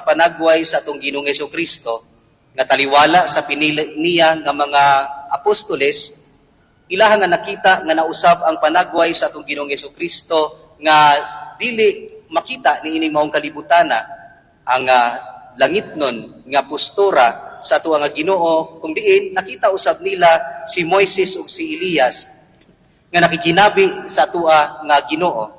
panagway sa atong Ginoong Hesukristo, nga taliwala sa pinili niya nga mga apostoles, ilaha nga nakita nga nausab ang panagway sa atong Ginoong Hesukristo nga dili makita ni ining maong kalibutana ang langit nun nga postura sa ato nga Ginoo, kung diin nakita usab nila si Moises ug si Elias nga nakikinabi sa ato nga Ginoo.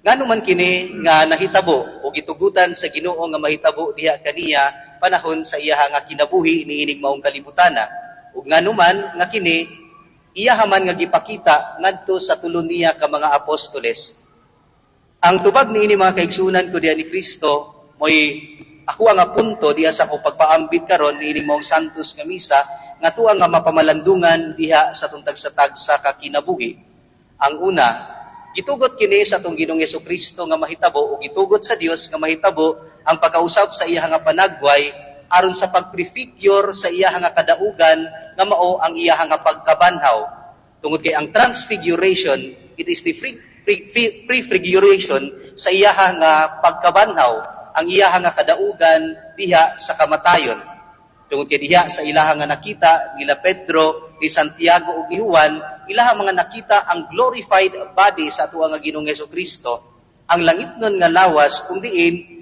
Ngano man kini nga nahitabo o gitugutan sa Ginoo nga mahitabo diha kaniya panahon sa iya nga kinabuhi ni ining maong kalibutana. Ug ngano man nga kini iya man nga gipakita ngadto sa tulon niya ka mga apostoles. Ang tubag ni ini mga kaigsunan ko diha ni Kristo moy ako nga punto diha sa akong pagpaambit karon ni ining maong santos nga misa nga tuwa nga mapamalandungan diha sa tuntag sa tagsa ka kinabuhi. Ang una, gitugot kini sa atong Ginoong Hesukristo nga mahitabo o gitugot sa Dios nga mahitabo ang pagkausab sa iya nga panagway aron sa pagprefigure sa iya nga kadaugan nga mao ang iya nga pagkabanhaw. Tungod kay ang transfiguration, it is the prefiguration sa iya nga pagkabanhaw, ang iya nga kadaugan diha sa kamatayon. Tungod kay diha sa ilaha nga nakita nila Pedro, ni Santiago ug ni Juan, ilaha mga nakita ang glorified body sa ato nga Ginoong Hesukristo, ang langit nun nga lawas kung diin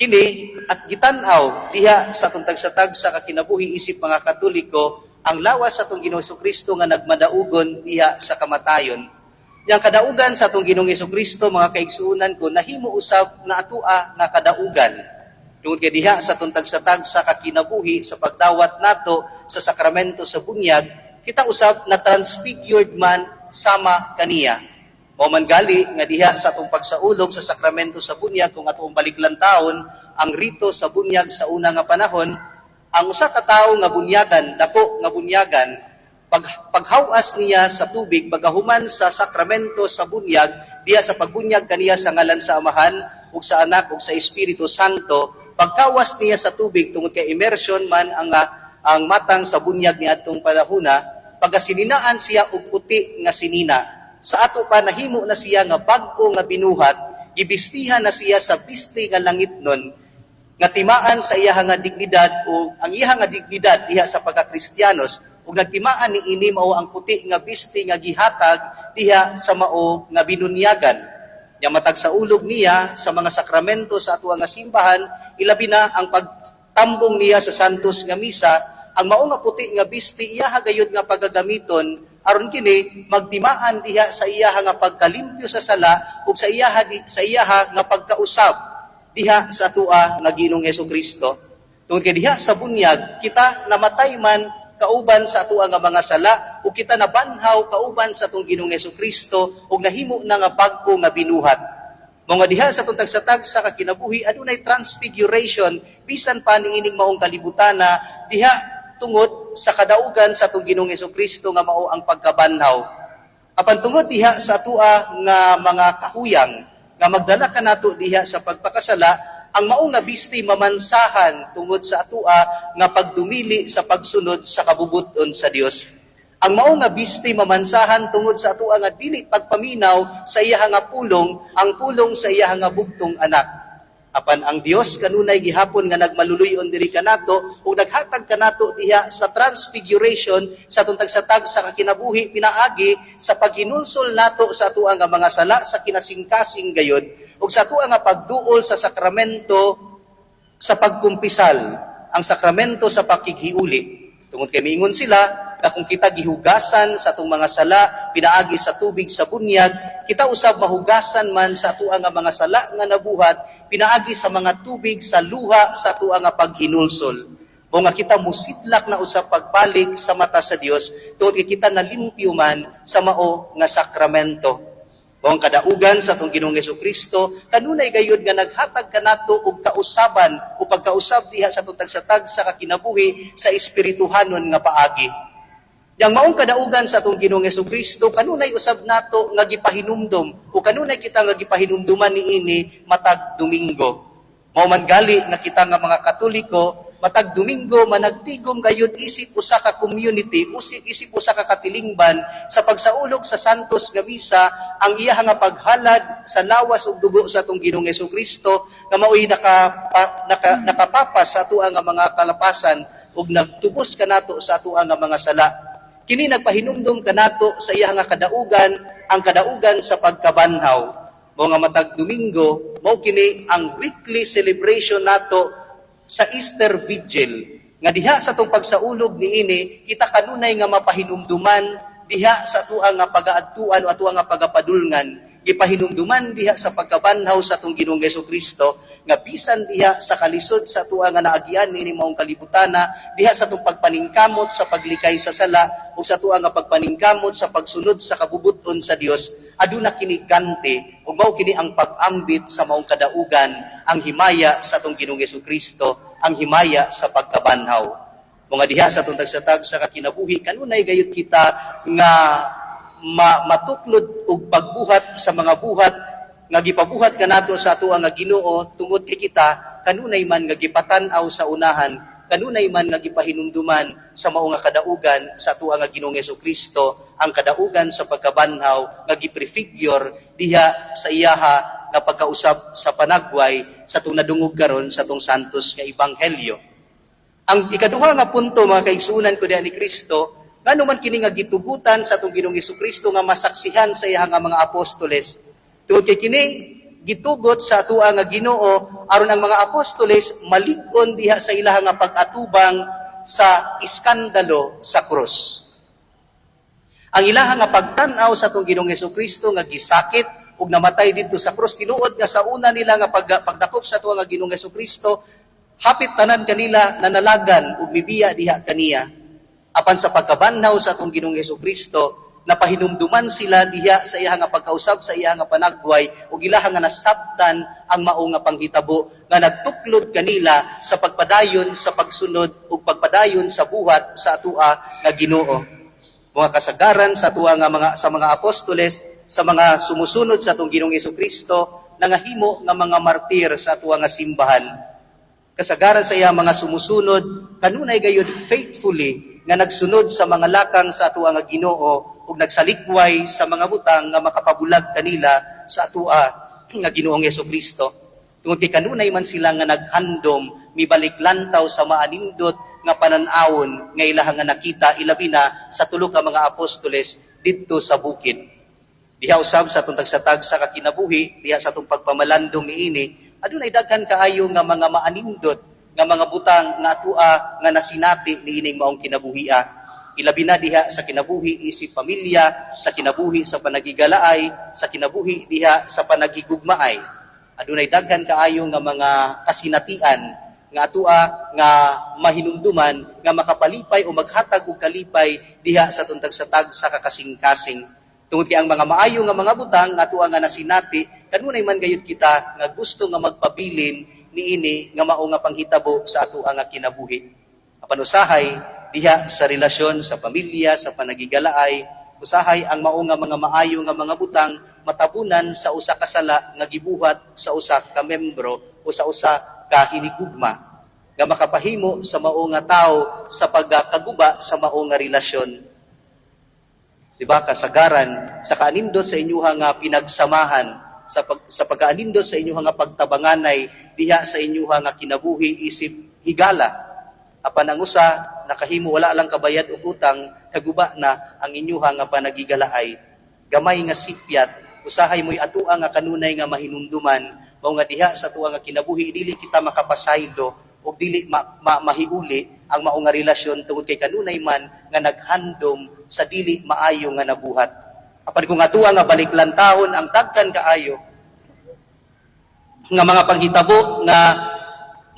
kini at gitan-aw diha sa tuntag sa tagsa ka kinabuhi isip mga Katoliko ang lawas sa atong Ginoong Hesukristo nga nagmadaugon diha sa kamatayon. Yang kadaugan sa atong Ginoong Hesukristo mga kaigsuunan ko nahimo usab na atua nga kadaugan. Tungod kay diha sa tuntag sa tagsa ka kinabuhi sa pagdawat nato sa sakramento sa bunyag, kita usab na transfigured man sama kaniya. Mao man gali nga diha sa atong pagsaulog sa sakramento sa bunyag kung atong baliglantaon ang rito sa bunyag sa una nga panahon, ang usa ka tawo nga bunyagan, dako nga bunyagan, paghawas niya sa tubig bagahuman sa sakramento sa bunyag diha sa pagbunyag kaniya sa ngalan sa Amahan ug sa Anak ug sa Espiritu Santo, pagkawas niya sa tubig tungod kay immersion man ang matang sa bunyag ni atong panahona, pagasinninaan siya og puti nga sinina. Sa ato pa nahimo na siya nga bag-o nga binuhat, gibistihan na siya sa bisti nga langit nun, nga timaan sa iya nga dignidad o ang iya nga dignidad diha sa pagka-Kristiyanos, ug nagtimaan ni ini mao ang puti nga bisti nga gihatag diha sa mao nga binunyagan. Yang matag sa ulog niya sa mga sakramento sa ato nga simbahan, ilabi na ang pagtambong niya sa santos nga misa, ang mao nga puti nga bisti iya hagayod nga pagagamiton aron kini magtimaan diha sa iya nga pagkalimpyo sa sala ug sa iya nga pagkausab diha sa atua nga Ginoong Hesukristo. Tungod kay diha sa bunyag kita namatay man kauban sa atua nga mga sala ug kita nabanhaw kauban sa atong Ginoong Hesukristo ug nahimo na nga bag-o nga binuhat. Mga diha sa tuntag sa tagsa ka kinabuhi adunay transfiguration bisan pa niining maong kalibutana diha tungod sa kadaugan sa atong Ginoong Hesukristo nga mao ang pagkabanhaw. Apan tungod diha sa atua nga mga kahuyang nga magdala kanato diha sa pagpakasala, ang mao nga bisti mamansahan tungod sa atua nga pagdumili sa pagsunod sa kabubuton sa Dios. Ang mao nga bisti mamansahan tungod sa atua nga dili pagpaminaw sa iya nga pulong, ang pulong sa iya nga bugtong anak. Apan ang Dios kanunay gihapon nga nagmaluluyon diri kanato ug naghatag kanato diha sa transfiguration sa tuntag sa tagsa ka kinabuhi pinaagi sa paghinulsol nato sa atua nga mga sala sa kinasingkasing gayod ug sa atua nga pagduol sa sakramento sa pagkumpisal, ang sakramento sa pakighiuli. Tungod kay miingon sila na kung kita gihugasan sa atong mga sala pinaagi sa tubig sa bunyag, kita usab mahugasan man sa atua nga mga sala nga nabuhat pinaagi sa mga tubig sa luha sa atua nga paghinulsol. O nga kita musidlak na usab pagbalik sa mata sa Dios tungod kay kita nalimpyo man sa mao nga sakramento. O ang kadaugan sa atong Ginoong Hesukristo kanunay gayud nga naghatag kanato og kausaban o pagkausab diha sa tuntag sa tagsa ka kinabuhi sa espirituhanon nga paagi. Yang maong kadaugan sa atong Ginoong Hesukristo kanunay usab nato nga gipahinumdom o kanunay kita nga gipahinumduman niini matag Domingo. Mao man gali nga kita nga mga Katoliko matag Domingo managtigom gayud isip usa ka community, isip usa ka katilingban sa pagsaulog sa Santos nga misa ang iya nga paghalad sa lawas ug dugo sa atong Ginoong Hesukristo nga mao'y nakapapas sa atoa nga mga kalapasan ug nagtubos kanato sa atoa nga mga sala. Kini nagpahinumdom kanato sa iya nga kadaugan, ang kadaugan sa pagkabanhaw. Mao nga matag Domingo, mao kini ang weekly celebration nato sa Easter Vigil. Nga diha sa tong pagsaulog niini, kita kanunay nga mapahinumduman diha sa atuang nga pagaadtuan o atuang nga pagapadulngan. Gipahinumduman diha sa pagkabanhaw sa atong Ginoong Hesukristo nga bisan diha sa kalisod sa atuang nga naagian niini maong kalibutana, diha sa atong pagpaningkamot sa paglikay sa sala o sa atuang nga pagpaningkamot sa pagsunod sa kabubuton sa Dios, aduna kini gante ug mao kini ang pag-ambit sa maong kadaugan, ang himaya sa atong Ginoong Hesukristo, ang himaya sa pagkabanhaw. Mga diha sa atong tagsatag sa kakinabuhi, kanunay gayud kita nga matuklod og pagbuhat sa mga buhat nga gipabuhat kanato sa ato nga Ginoo tungod kay kita kanunay man nga gipatan-aw sa unahan, kanunay man nga gipahinumduman sa mao nga kadaugan sa ato nga Ginoong Hesukristo, ang kadaugan sa pagkabanhaw nga giprefigure diha sa iyaha nga pagkausab sa panagway sa atong nadungog karon sa atong santos nga ebanghelyo. Ang ikaduha nga punto mga kaigsunan ko diha ni Kristo, ngano man kini nga gitugutan sa atong Ginoong Hesukristo nga masaksihan sa iya nga mga apostoles. Tungod kay kini gitugot sa atoa nga Ginoo aron ang mga apostoles malig-on diha sa ilaha nga pag-atubang sa iskandalo sa krus. Ang ilaha nga pagtan-aw sa atong Ginoong Hesukristo nga gisakit ug namatay didto sa krus, tinuod nga sa una nila nga pagdakop sa atoa nga Ginoong Hesukristo, hapit tanan kanila nanalagan ug mibiya diha kaniya. Apan sa pagkabanhaw sa atong Ginoong Hesukristo, napahinumduman sila diha sa iya nga pagkausab sa iya nga panagway ug ilaha nga nasabtan ang mao nga panghitabo nga nagtuklod kanila sa pagpadayon sa pagsunod ug pagpadayon sa buhat sa atua nga Ginoo. Mga kasagaran sa atua nga mga apostoles, sa mga sumusunod sa atong Ginoong Hesukristo, nangahimo nga mga martir sa atua nga simbahan. Kasagaran sa iya mga sumusunod, kanunay gayud faithfully nga nagsunod sa mga lakang sa atua nga Ginoo ug nagsalikway sa mga butang nga makapabulag kanila sa atua nga Ginoong Hesukristo. Tungod kay kanunay man sila nga naghandom mibalik lantaw sa maanindot nga panan-awon nga ilaha nga nakita ilabi na sa tulo ka mga apostoles didto sa bukid. Diha usab sa atong tagsatag sa kakinabuhi, diha sa atong pagpamalandong niini, adunay daghan kaayo nga mga maanindot nga mga butang nga atua nga nasinati niining maong kinabuhia. Ilabi na diha sa kinabuhi isip pamilya, sa kinabuhi sa panagigalaay, sa kinabuhi diha sa panagigugmaay. Adunay daghan kaayo nga mga kasinatian nga atua nga mahinumduman nga makapalipay o maghatag og kalipay diha sa tuntag-satag sa kakasing-kasing. Tungod kay ang mga maayo nga mga butang nga atua nga nasinati, kanunay man gayud kita nga gusto nga magpabilin niini nga mao nga panghitabo sa atua nga kinabuhi. Apan usahay diha sa relasyon sa pamilya, sa panagigalaay, usahay ang mao nga mga maayo nga mga butang matabunan sa usa ka sala nga gibuhat sa usa ka membro o sa usa ka hinigugma nga makapahimo sa mao nga tawo sa pagkaguba sa mao nga relasyon. Diba kasagaran sa kaanindot sa inyuha nga pinagsamahan, sa pag-aanindot sa inyuha nga pagtabanganay diha sa inyuha nga kinabuhi isip higala. Apan ang usa nakahimo wala lang kabayad og utang, kaguba na ang inyuha nga panagigalaay. Gamay nga sipyat, usahay mo'y atua nga kanunay nga mahinumduman, mao nga diha sa atua nga kinabuhi dili kita makapasaylo o dili mahiuli ang mao nga relasyon tungod kay kanunay man nga naghandom sa dili maayo nga nabuhat. Apan kung atua nga baliklantahon ang dagkan kaayo nga mga panghitabo nga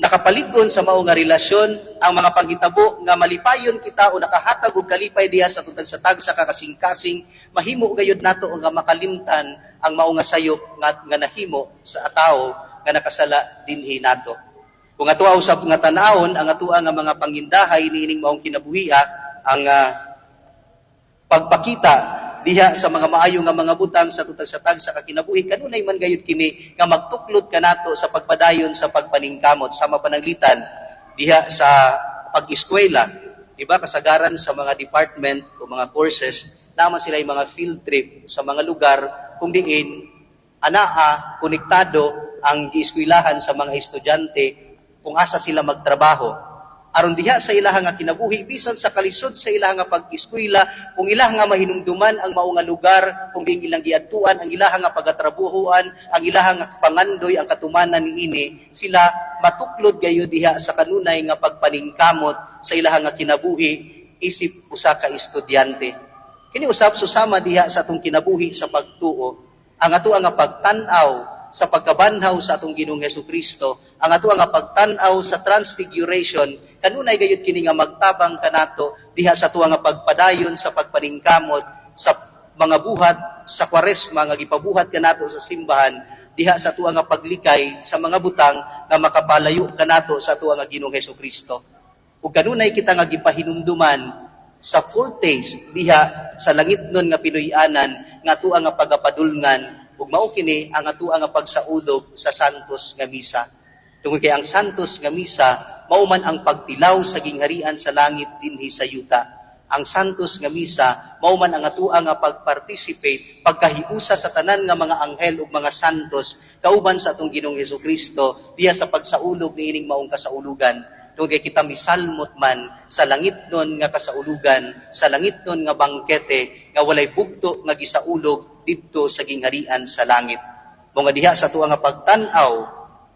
nakapalig-on sa mao nga relasyon, ang mga panghitabo nga malipayon kita o nakahatag og kalipay diha sa tutag-satag sa kakasing-kasing, mahimo gayud nato nga makalimtan ang mao nga sayop nga nahimo sa atawo nga nakasala dinhi nato. Kung atua usab nga tan-awon ang atua nga mga pangindahay niining maong kinabuhia, ang pagpakita diha sa mga maayo nga mga butang sa tutag-satag sa kakinabuhi, kanunay man gayud kini nga magtuklod kanato sa pagpadayon sa pagpaningkamot sa mapananglitan diha sa pag-eskwela. Diba, kasagaran sa mga department o mga courses, naman sila yung mga field trip sa mga lugar kung diin konektado ang gieskwilahan sa mga estudyante kung asa sila magtrabaho. Aron diha sa ilaha nga kinabuhi, bisan sa kalisod sa ilaha nga pag-eskwela, kung ilaha nga mahinumduman ang mao nga lugar, kung diin ilang giadtuan, ang ilaha nga pagatrabuhuan, ang ilaha nga pangandoy, ang katumanan niini, sila matuklod gayo diha sa kanunay nga pagpaningkamot sa ilaha nga kinabuhi, isip usa ka estudyante. Kini usab susama diha sa atong kinabuhi sa pagtuo, ang ato nga pagtan-aw sa pagkabanhaw sa atong Ginoong Hesukristo, ang ato nga pagtan-aw sa transfiguration, kanunay gayud kini nga magtabang kanato diha sa ato nga pagpadayon sa pagpaningkamot sa mga buhat sa Kwaresma nga gipabuhat kanato sa simbahan, diha sa ato nga paglikay sa mga butang nga makapalayo kanato sa ato nga Ginoong Hesukristo. Ug kanunay kita nga gipahinumduman sa foretaste diha sa langitnon nga Pinoy-anan nga ato nga pagapadulngan ug mao kini ang ato nga pagsaudog sa Santos nga Misa. Tungod kay ang Santos nga Misa mao man ang pagtilaw sa gingharian sa langit dinhi sa yuta. Ang Santos nga Misa mao man ang ato nga pagparticipate pagkahiusa sa tanan nga mga anghel ug mga santos kauban sa atong Ginoong Hesukristo diha sa pagsaulog niining maong kasaulugan. Tungod kay kita misalmot man sa langitnon nga kasaulugan, sa langitnon nga bangkete nga walay bugto nga gisaulog didto sa gingharian sa langit. Mga diha sa tuwa nga pagtan-aw,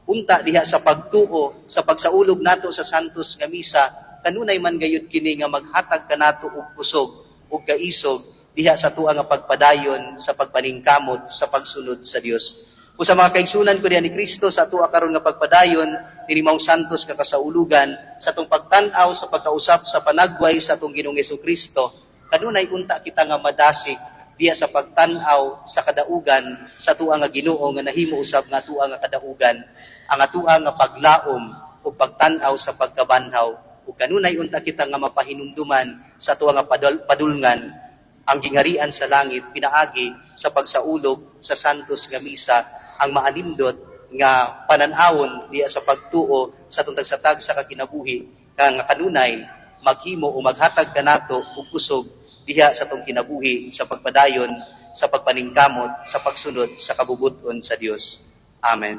unta diha sa pagtuo, sa pagsaulog nato sa Santos nga Misa, kanunay man gayud kini nga maghatag kanato og kusog ug kaisog diha sa tuwa nga pagpadayon sa pagpaningkamot sa pagsunod sa Dios. O sa mga kaigsunan ko diha ni Kristo sa tuwa karon nga pagpadayon ni maong Santos nga kasaulugan sa atong pagtan-aw sa pagkausap sa panagway sa atong Ginoong Hesukristo, kanunay unta kita nga madasig diya sa pagtan-aw sa kadaugan sa atua nga Ginoo nga nahimo usab nga atua nga kadaugan, ang atua nga paglaom o pagtan-aw sa pagkabanhaw. Ug kanunay unta kita nga mapahinumduman sa atua nga padulngan ang gingharian sa langit pinaagi sa pagsaulog sa Santos nga Misa, ang maanindot nga panan-awon diya sa pagtuo sa atong tagsatag sa kaginabuhi nga kanunay maghimo o maghatag kanato og kusog diha sa atong kinabuhi sa pagpadayon sa pagpaningkamot sa pagsunod sa kabubuton sa Dios. Amen.